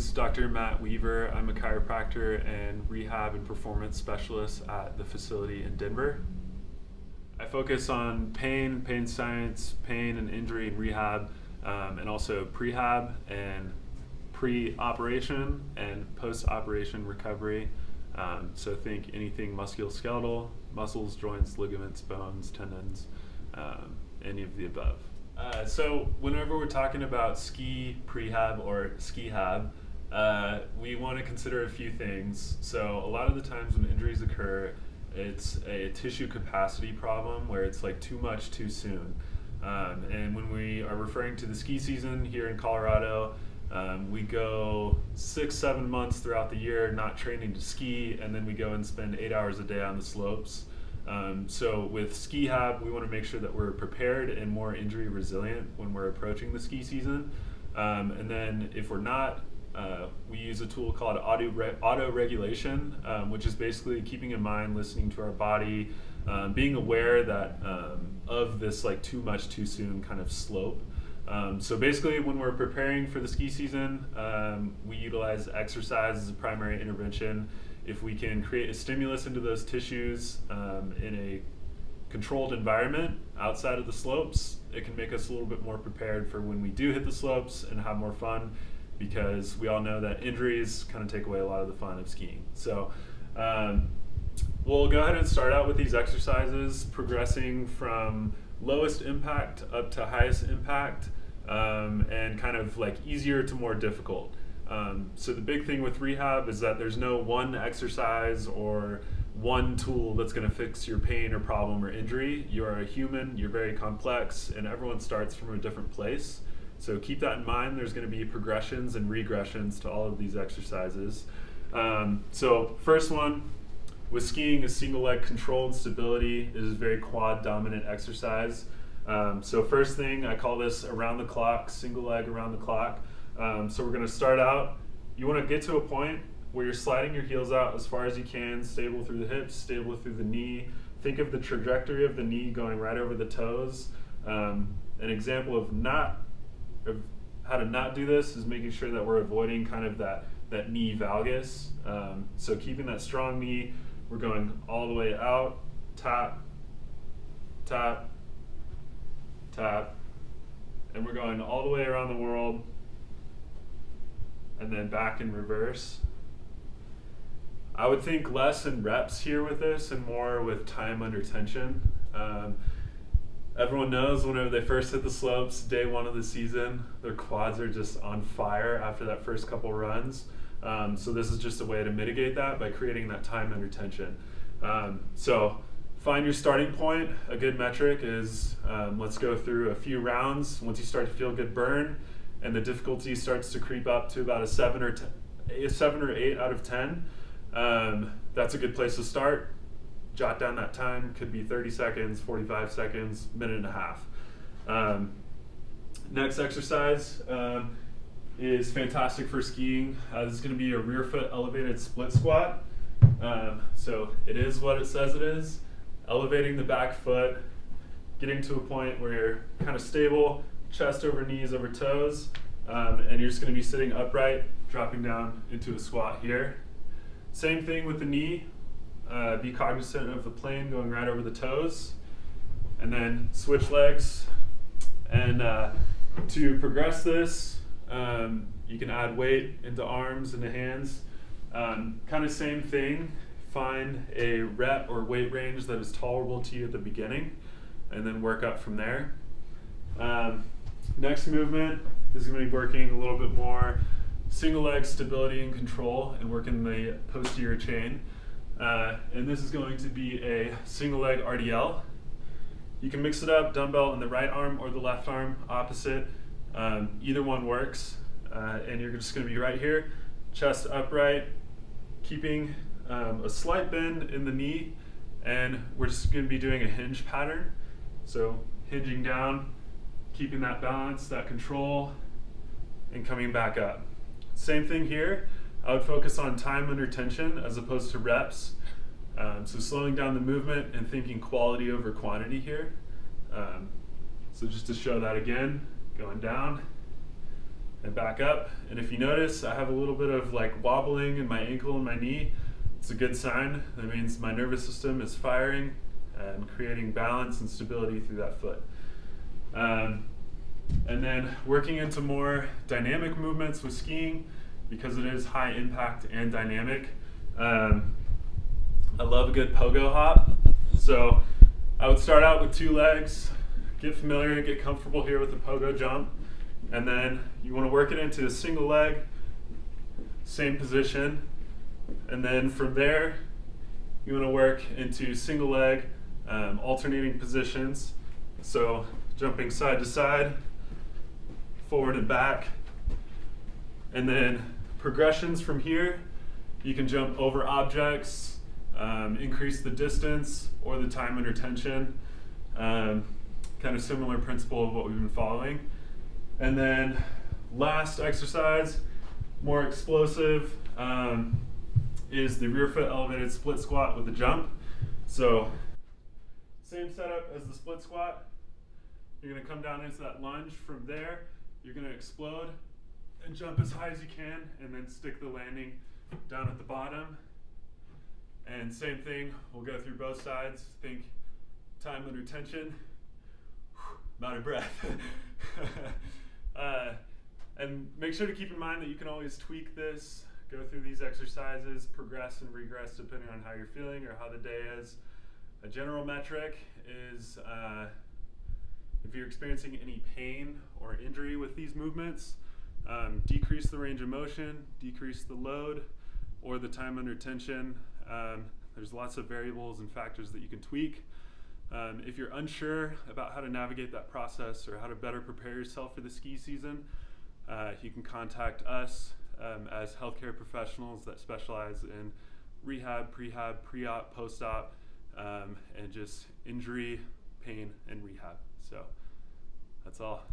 is Dr. Matt Weaver. I'm a chiropractor and rehab and performance specialist at the facility in Denver. I focus on pain science, pain and injury and rehab, and also prehab and pre-operation and post-operation recovery. So think anything musculoskeletal, muscles, joints, ligaments, bones, tendons, any of the above. So whenever we're talking about ski prehab or SKI-HAB, we want to consider a few things. So a lot of the times when injuries occur, it's a tissue capacity problem where it's like too much too soon. And when we are referring to the ski season here in Colorado, we go 6-7 months throughout the year not training to ski, and then we go and spend 8 hours a day on the slopes. So with SKI-HAB, we want to make sure that we're prepared and more injury resilient when we're approaching the ski season. And then if we're not, we use a tool called auto regulation, which is basically keeping in mind, listening to our body, being aware that of this like too much too soon kind of slope. So basically when we're preparing for the ski season, we utilize exercise as a primary intervention. If we can create a stimulus into those tissues in a controlled environment outside of the slopes, it can make us a little bit more prepared for when we do hit the slopes and have more fun, because we all know that injuries kind of take away a lot of the fun of skiing. So we'll go ahead and start out with these exercises, progressing from lowest impact up to highest impact, and kind of like easier to more difficult. So the big thing with rehab is that there's no one exercise or one tool that's going to fix your pain or problem or injury. You're a human, you're very complex, and everyone starts from a different place. So keep that in mind. There's going to be progressions and regressions to all of these exercises. So first one, with skiing, is single leg controlled stability. It is a very quad dominant exercise. So first thing, I call this around the clock, single leg around the clock. So we're going to start out. You want to get to a point where you're sliding your heels out as far as you can, stable through the hips, stable through the knee. Think of the trajectory of the knee going right over the toes. An example of how to not do this is making sure that we're avoiding kind of that knee valgus. So keeping that strong knee, we're going all the way out, tap, tap, tap, and we're going all the way around the world, and then back in reverse. I would think less in reps here with this and more with time under tension. Everyone knows whenever they first hit the slopes, day one of the season, their quads are just on fire after that first couple runs. So this is just a way to mitigate that by creating that time under tension. So find your starting point. A good metric is, let's go through a few rounds. Once you start to feel good burn and the difficulty starts to creep up to about a 7 or 8 out of 10, that's a good place to start. Jot down that time. Could be 30 seconds, 45 seconds, minute and a half. Next exercise is fantastic for skiing. This is going to be a rear foot elevated split squat. So it is what it says it is. Elevating the back foot, getting to a point where you're kind of stable, chest over knees over toes, and you're just going to be sitting upright, dropping down into a squat here. Same thing with the knee. Be cognizant of the plane going right over the toes, and then switch legs. And to progress this, you can add weight into arms and the hands. Kind of same thing. Find a rep or weight range that is tolerable to you at the beginning, and then work up from there. Next movement is going to be working a little bit more single leg stability and control, and working the posterior chain. And this is going to be a single leg RDL. You can mix it up, dumbbell in the right arm or the left arm, opposite. Either one works. And you're just going to be right here, chest upright, keeping a slight bend in the knee, and we're just going to be doing a hinge pattern. So hinging down, keeping that balance, that control, and coming back up. Same thing here. I would focus on time under tension as opposed to reps. So slowing down the movement and thinking quality over quantity here. So just to show that again, going down, and back up. And if you notice, I have a little bit of like wobbling in my ankle and my knee. It's a good sign. That means my nervous system is firing and creating balance and stability through that foot. And then working into more dynamic movements with skiing, because it is high impact and dynamic. I love a good pogo hop. So I would start out with 2 legs, get familiar, get comfortable here with the pogo jump. And then you want to work it into a single leg, same position. And then from there, you want to work into single leg, alternating positions. So jumping side to side, forward and back. And then progressions from here, you can jump over objects, increase the distance or the time under tension. Kind of similar principle of what we've been following. And then last exercise, more explosive, is the rear foot elevated split squat with the jump. So same setup as the split squat. You're going to come down into that lunge. From there, you're going to explode and jump as high as you can, and then stick the landing down at the bottom. And same thing, we'll go through both sides. Think time under tension, I'm out of breath. And make sure to keep in mind that you can always tweak this, go through these exercises, progress and regress depending on how you're feeling or how the day is. A general metric is if you're experiencing any pain or injury with these movements, decrease the range of motion, decrease the load, or the time under tension. There's lots of variables and factors that you can tweak. If you're unsure about how to navigate that process or how to better prepare yourself for the ski season, you can contact us as healthcare professionals that specialize in rehab, prehab, pre-op, post-op, and just injury, pain, and rehab. So that's all.